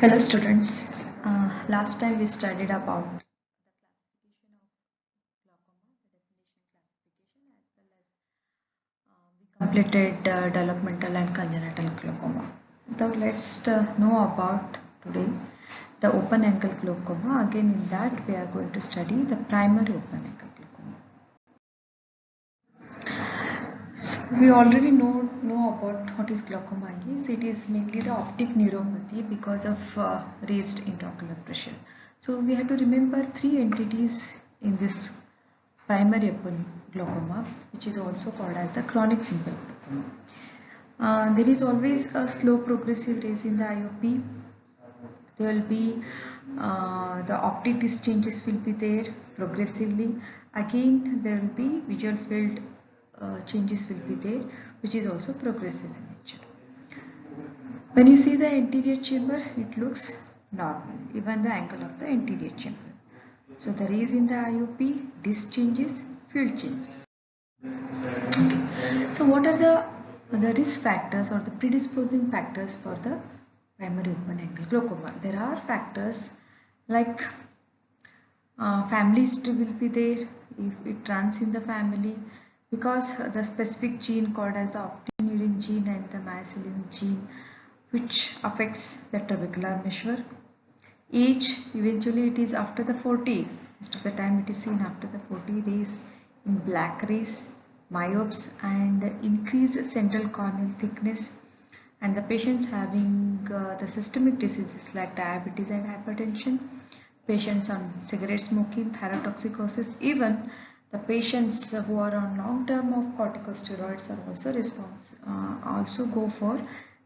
Hello students. Last time we studied about the classification of glaucoma, the definition classification, as well as we completed developmental and congenital glaucoma. Now let's know about today the open angle glaucoma. Again in that we are going to study the primary open angle glaucoma. We already know about what is glaucoma is. It is mainly the optic neuropathy because of raised intraocular pressure. So we have to remember three entities in this primary open glaucoma, which is also called as the chronic simple glaucoma. There is always a slow progressive raise in the IOP. There will be the optic disc changes will be there progressively. Again there will be visual field changes will be there, which is also progressive in nature. When you see the anterior chamber, it looks normal, even the angle of the anterior chamber. So the raise in the IOP, disc changes, field changes. Okay. So what are the risk factors or the predisposing factors for the primary open angle glaucoma? There are factors like family history will be there if it runs in the family, because the specific gene called as the optineurin gene and the myosin gene, which affects the trabecular meshwork. Age, eventually it is after the 40, most of the time it is seen after the 40 rays in black rays, myopes and increased central corneal thickness, and the patients having the systemic diseases like diabetes and hypertension, patients on cigarette smoking, thyrotoxicosis, even the patients who are on long term of corticosteroids are also go for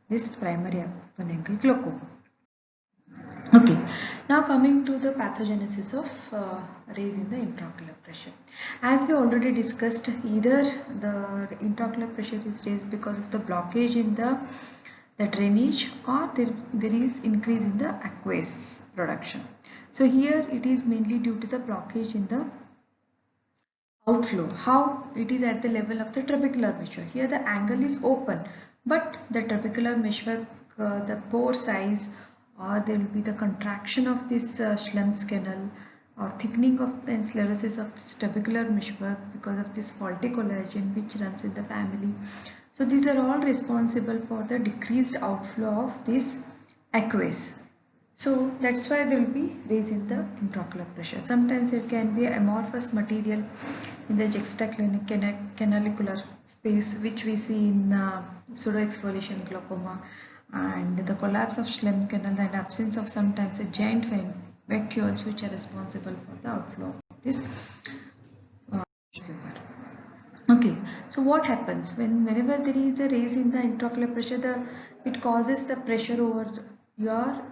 this primary open angle glaucoma. Okay, now coming to the pathogenesis of raise in the intraocular pressure. As we already discussed, either the intraocular pressure is raised because of the blockage in the drainage, or there is increase in the aqueous production. So here it is mainly due to the blockage in the outflow. How? It is at the level of the trabecular meshwork. Here the angle is open, but the trabecular meshwork, the pore size, or there will be the contraction of this Schlemm's canal, or thickening of the sclerosis of this trabecular meshwork because of this faulty collagen which runs in the family. So these are all responsible for the decreased outflow of this aqueous. So that's why there will be raise in the intraocular pressure. Sometimes it can be amorphous material in the juxtacanalicular space, which we see in pseudoexfoliation glaucoma, and the collapse of Schlemm's canal and absence of sometimes a giant vacuoles which are responsible for the outflow of this super. Okay, so what happens whenever there is a raise in the intraocular pressure, it causes the pressure over your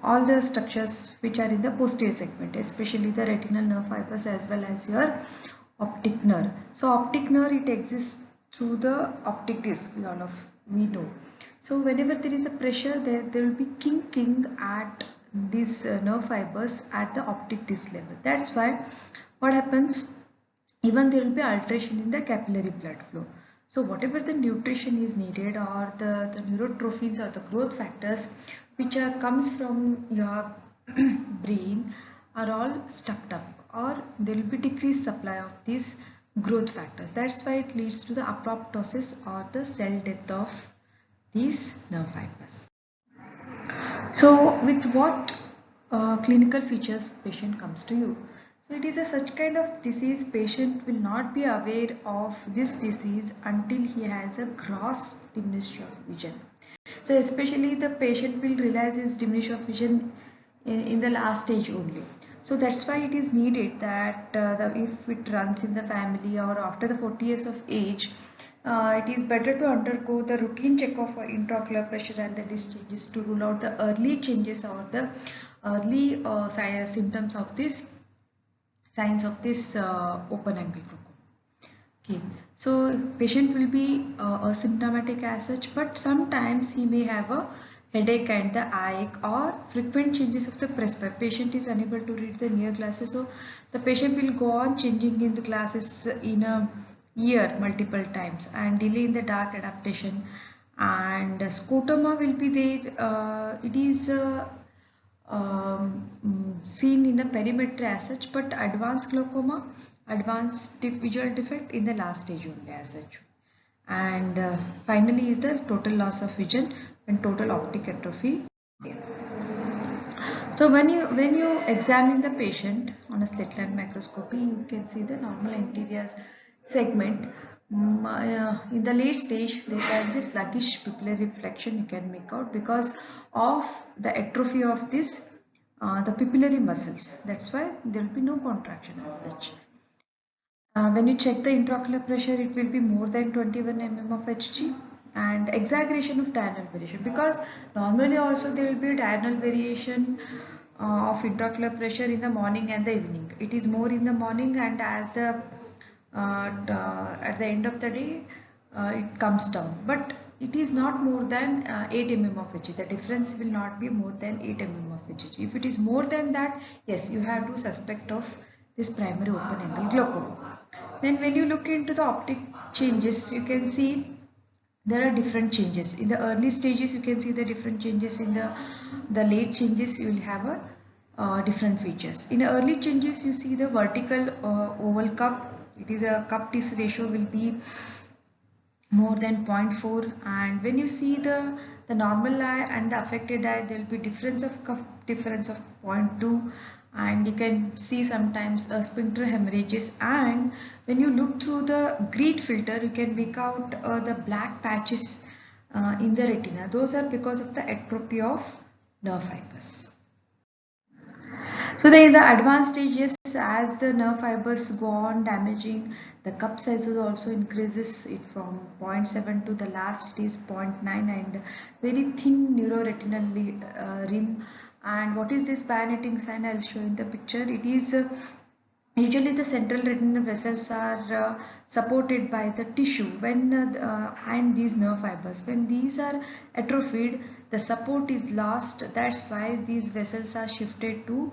all the structures which are in the posterior segment, especially the retinal nerve fibers as well as your optic nerve. So optic nerve, it exists through the optic disc, we know. So whenever there is a pressure, there will be kinking at these nerve fibers at the optic disc level. That's why what happens, even there will be alteration in the capillary blood flow. So whatever the nutrition is needed, or the neurotrophins or the growth factors which comes from your brain are all stuck up, or there will be decreased supply of these growth factors. That's why it leads to the apoptosis or the cell death of these nerve fibers. So with what clinical features patient comes to you? So it is a such kind of disease, patient will not be aware of this disease until he has a gross diminution of vision. So especially the patient will realize his diminution of vision in the last stage only. So that's why it is needed that if it runs in the family or after the 40 years of age, it is better to undergo the routine check of intraocular pressure and the disc changes to rule out the early changes or the early symptoms of this signs of this open angle glaucoma. Okay, so patient will be asymptomatic as such, but sometimes he may have a headache and the eye or frequent changes of the presbyopia. Patient is unable to read the near glasses, so the patient will go on changing in the glasses in a year multiple times and delay in the dark adaptation, and scotoma will be there. It is seen in the perimetry as such, but advanced glaucoma, advanced visual defect in the last stage only as such. And finally is the total loss of vision and total optic atrophy. So when you examine the patient on a slit lamp microscopy, you can see the normal anterior segment. In the late stage, there can be sluggish pupillary reflection you can make out because of the atrophy of this the pupillary muscles. That's why there will be no contraction as such. When you check the intraocular pressure, it will be more than 21 mm of Hg, and exaggeration of diurnal variation, because normally also there will be a diurnal variation of intraocular pressure in the morning and the evening. It is more in the morning, and as the at the end of the day it comes down, but it is not more than 8 mm of Hg. The difference will not be more than 8 mm of Hg. If it is more than that, yes, you have to suspect of this primary open angle glaucoma. Then when you look into the optic changes, you can see there are different changes. In the early stages, you can see the different changes. In the late changes, you will have a different features. In early changes, you see the vertical oval cup. It is a cup disc ratio will be more than 0.4, and when you see the normal eye and the affected eye, there will be difference of 0.2, and you can see sometimes sphincter hemorrhages. And when you look through the green filter, you can make out the black patches in the retina. Those are because of the atrophy of nerve fibers. So in the advanced stages, as the nerve fibers go on damaging, the cup sizes also increases it from 0.7 to the last it is 0.9, and very thin neuroretinal rim. And what is this bionetting sign? I'll show in the picture. It is usually the central retinal vessels are supported by the tissue when and these nerve fibers. When these are atrophied, the support is lost. That's why these vessels are shifted to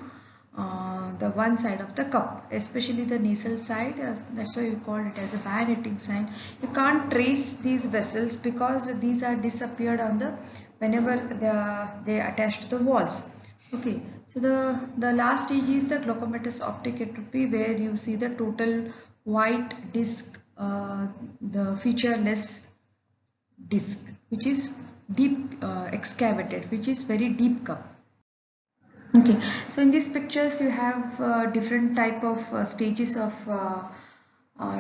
the one side of the cup, especially the nasal side. That's why you call it as a bionetting sign. You can't trace these vessels because these are disappeared on the whenever they attach to the walls. Okay, so the last stage is the glaucomatous optic atrophy, where you see the total white disc, the featureless disc, which is deep excavated, which is very deep cup. Okay, so in these pictures you have different type of stages of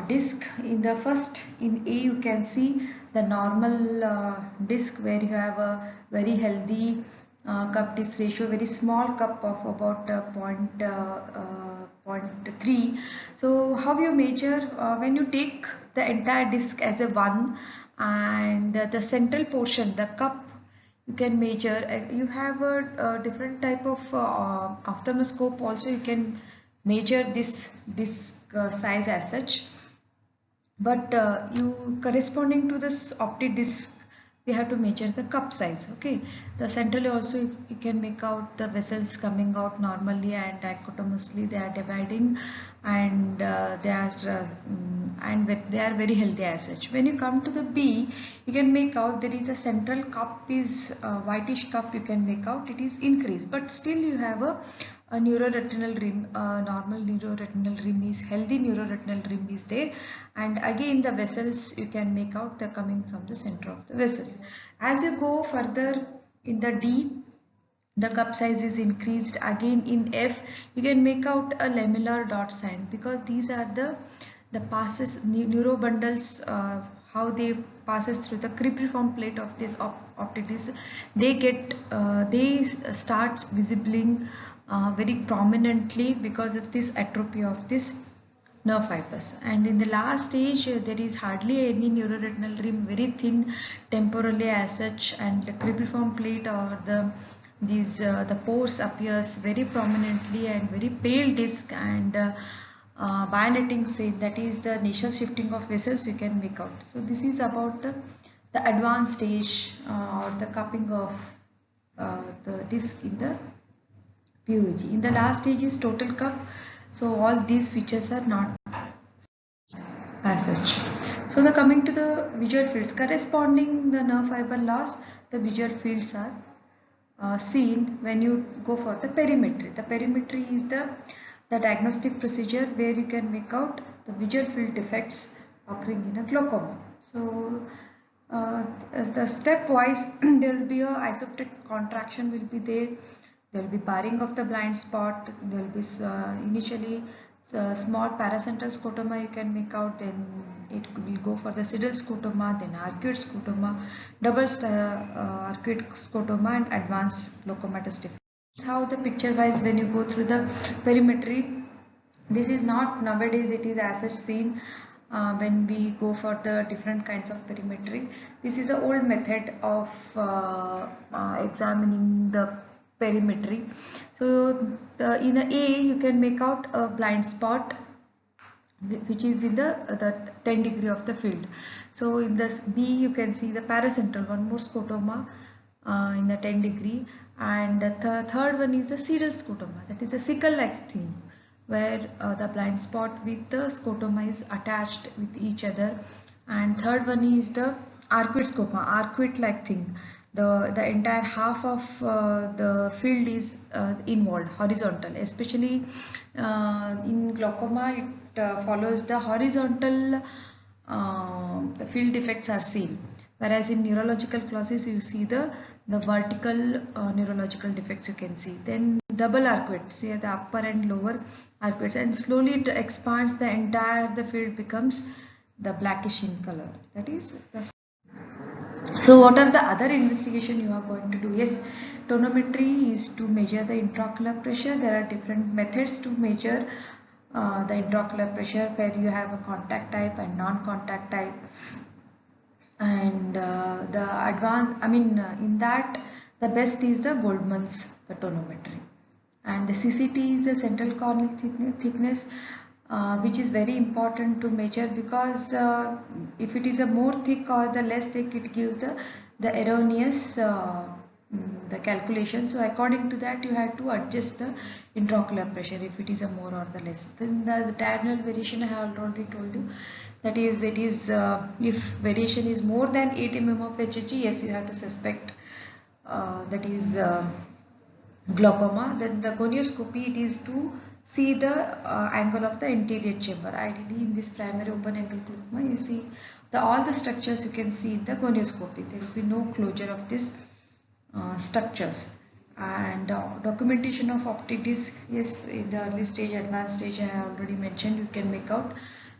disc. In the first, in A, you can see the normal disc, where you have a very healthy cup disc ratio, very small cup of about 0.3. So how you measure? When you take the entire disc as a one, and the central portion, the cup, you can measure. You have a different type of ophthalmoscope also. You can measure this disc size as such, but you corresponding to this optic disc, we have to measure the cup size. Okay, the centrally also you can make out the vessels coming out normally and dichotomously they are dividing, and they are very healthy as such. When you come to the B, you can make out there is a central cup is whitish cup. You can make out it is increased, but still you have a neuroretinal rim. Normal neuroretinal rim is healthy, neuroretinal rim is there, and again the vessels you can make out they're coming from the center of the vessels. As you go further in the D, the cup size is increased. Again in F, you can make out a lamellar dot sign, because these are the passes neurobundles, how they passes through the cribriform plate of this optic disc. They get they starts visibling very prominently because of this atrophy of this nerve fibers. And in the last stage, there is hardly any neuroretinal rim, very thin temporally as such, and the cribriform plate or the pores appears very prominently, and very pale disc, and bionetting sign, that is the nasal shifting of vessels, you can make out. So this is about the advanced stage or the cupping of the disc in the PUVG. In the last stage is total cup. So all these features are not as such. So the coming to the visual fields, corresponding the nerve fiber loss, the visual fields are seen when you go for the perimetry. The perimetry is the diagnostic procedure where you can make out the visual field defects occurring in a glaucoma. So the stepwise there will be a isoptic contraction will be there. There will be barring of the blind spot. There will be initially small paracentral scotoma you can make out, then it will go for the siddle scotoma, then arcuate scotoma, double arcuate scotoma, and advanced glaucomatous defect. How the picture wise when you go through the perimetry, this is not nowadays it is as such seen when we go for the different kinds of perimetry. This is an old method of examining the perimetry. So in A you can make out a blind spot which is in the 10 degree of the field. So in this B you can see the paracentral one more scotoma in the 10 degree, and the third one is the siddle scotoma, that is a sickle like thing where the blind spot with the scotoma is attached with each other, and third one is the arcuate scotoma, arcuate like thing. The entire half of the field is involved, horizontal, especially in glaucoma it follows the horizontal the field defects are seen, whereas in neurological clauses you see the vertical neurological defects you can see. Then double arcuate, see the upper and lower arcuates, and slowly it expands, the entire the field becomes the blackish in color, that is the. So what are the other investigation you are going to do? Yes, tonometry is to measure the intraocular pressure. There are different methods to measure the intraocular pressure, where you have a contact type and non-contact type. And the advanced, in that the best is the Goldman's the tonometry. And the CCT is the central corneal thickness, which is very important to measure, because if it is a more thick or the less thick, it gives the erroneous the calculation. So according to that you have to adjust the intraocular pressure if it is a more or the less. Then the diurnal variation I have already told you, that is it is if variation is more than 8 mm of HHG, yes, you have to suspect that is glaucoma. Then the gonioscopy, it is to see the angle of the anterior chamber. Ideally in this primary open angle glaucoma you see all the structures you can see in the gonioscopy. There will be no closure of this structures. And documentation of optic disc, yes, in the early stage, advanced stage I have already mentioned, you can make out.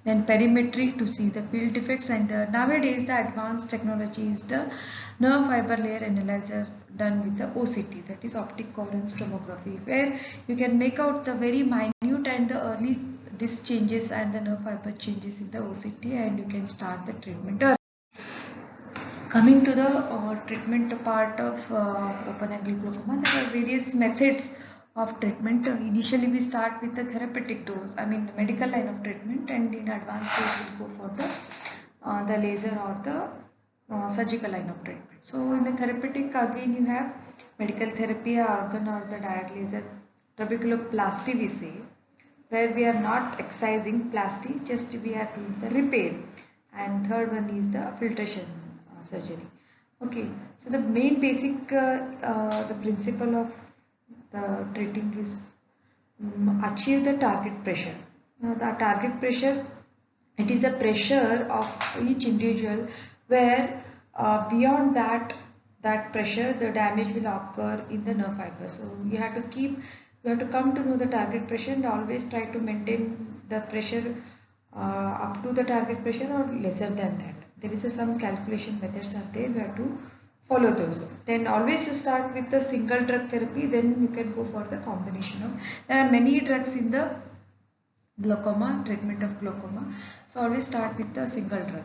Then perimetry to see the field defects, and nowadays the advanced technology is the nerve fiber layer analyzer done with the OCT, that is optic coherence tomography, where you can make out the very minute and the early disc changes and the nerve fiber changes in the OCT, and you can start the treatment. Coming to the treatment part of open angle glaucoma, there are various methods of treatment. Initially we start with the therapeutic dose, medical line of treatment, and in advanced stage we'll go for the laser or the surgical line of treatment. So in the therapeutic, again you have medical therapy, organ or the direct laser trabeculoplasty we say, where we are not excising plasty, just we are doing the repair. And third one is the filtration surgery. Okay, so the main basic the principle of the treating is achieve the target pressure. Now the target pressure, it is a pressure of each individual where beyond that pressure the damage will occur in the nerve fiber. So you have to come to know the target pressure and always try to maintain the pressure up to the target pressure or lesser than that. There is some calculation methods are there, we have to follow those. Then always you start with the single drug therapy, then you can go for the combination of, there are many drugs in the glaucoma, treatment of glaucoma. So always start with the single drug.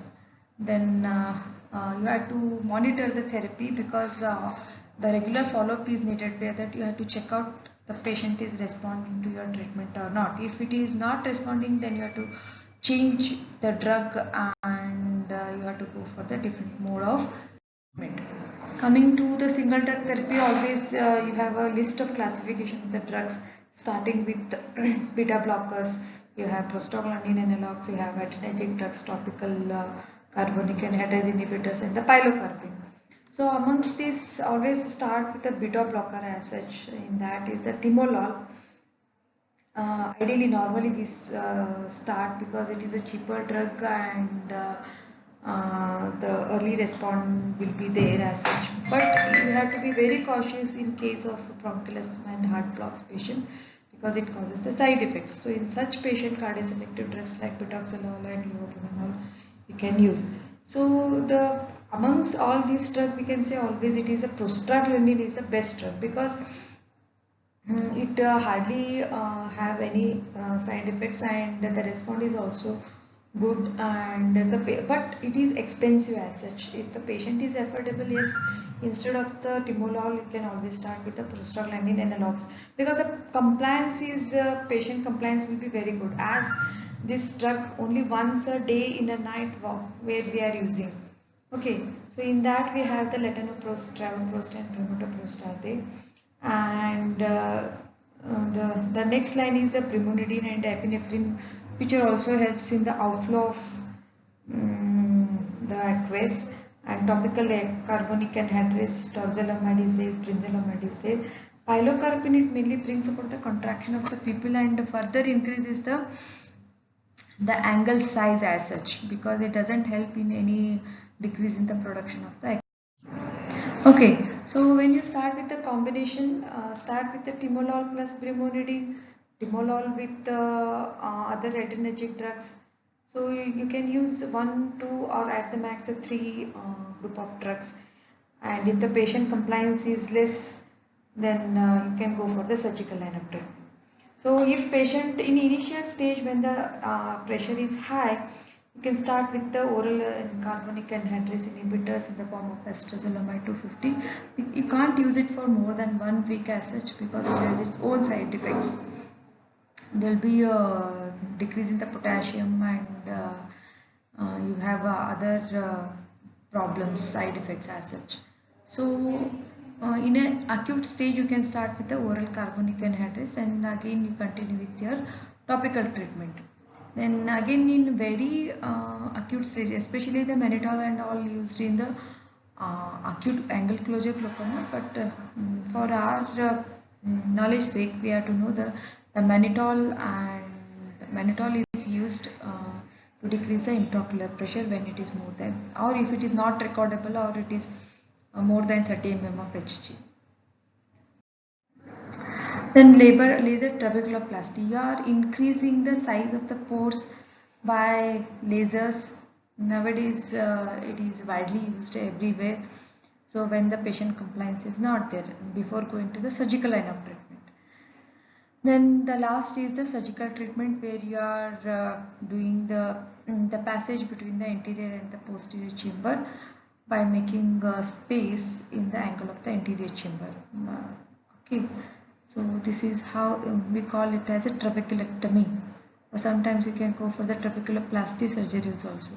Then you have to monitor the therapy, because the regular follow-up is needed, where that you have to check out the patient is responding to your treatment or not. If it is not responding, then you have to change the drug and you have to go for the different mode of treatment. Coming to the single drug therapy, always you have a list of classification of the drugs, starting with beta blockers, you have prostaglandin analogs, you have adrenergic drugs, topical carbonic anhydrase inhibitors, and the pilocarpine. So amongst these, always start with a beta blocker as such. In that is the timolol. Ideally, normally we start because it is a cheaper drug and the early response will be there as such. But you have to be very cautious in case of bronchial asthma and heart blocks patient because it causes the side effects. So in such patient, cardioselective drugs like betoxolol and levofenol you can use. So the amongst all these drugs, we can say always it is a prostaglandin is the best drug because it hardly have any side effects and the response is also good and but it is expensive as such. If the patient is affordable, yes, instead of the timolol you can always start with the prostaglandin analogs because the compliance is patient compliance will be very good as this drug only once a day in a night where we are using. Okay, so in that we have the latanoprost, travoprost and pramiprost are there and the next line is the brimonidine and epinephrine which also helps in the outflow of the aqueous and topical carbonic anhydrase torzolamide is there, brinzolamide is there. Pilocarpine mainly brings about the contraction of the pupil and further increases the angle size as such because it doesn't help in any decrease in the production of the. Okay, so when you start with the combination, start with the timolol plus brimonidine, timolol with other adrenergic drugs. So you can use 1, 2 or at the max a 3 group of drugs. And if the patient compliance is less, then you can go for the surgical line of treatment. So if patient in initial stage when the pressure is high, you can start with the oral carbonic anhydrase inhibitors in the form of acetazolamide 250. You can't use it for more than 1 week as such because it has its own side effects. There will be a decrease in the potassium and you have other problems, side effects as such. So in an acute stage you can start with the oral carbonic anhydrase and again you continue with your topical treatment. Then again in very acute stage, especially the mannitol and all used in the acute angle closure glaucoma, but for our knowledge sake we have to know the mannitol and mannitol is used to decrease the intraocular pressure when it is more than or if it is not recordable or it is more than 30 mm of Hg. Then laser trabeculoplasty. You are increasing the size of the pores by lasers. Nowadays it is widely used everywhere. So when the patient compliance is not there before going to the surgical line of treatment. Then the last is the surgical treatment where you are doing the passage between the anterior and the posterior chamber by making space in the angle of the anterior chamber. Okay, so this is how we call it as a trabeculectomy. Or sometimes you can go for the trabeculoplasty surgeries also.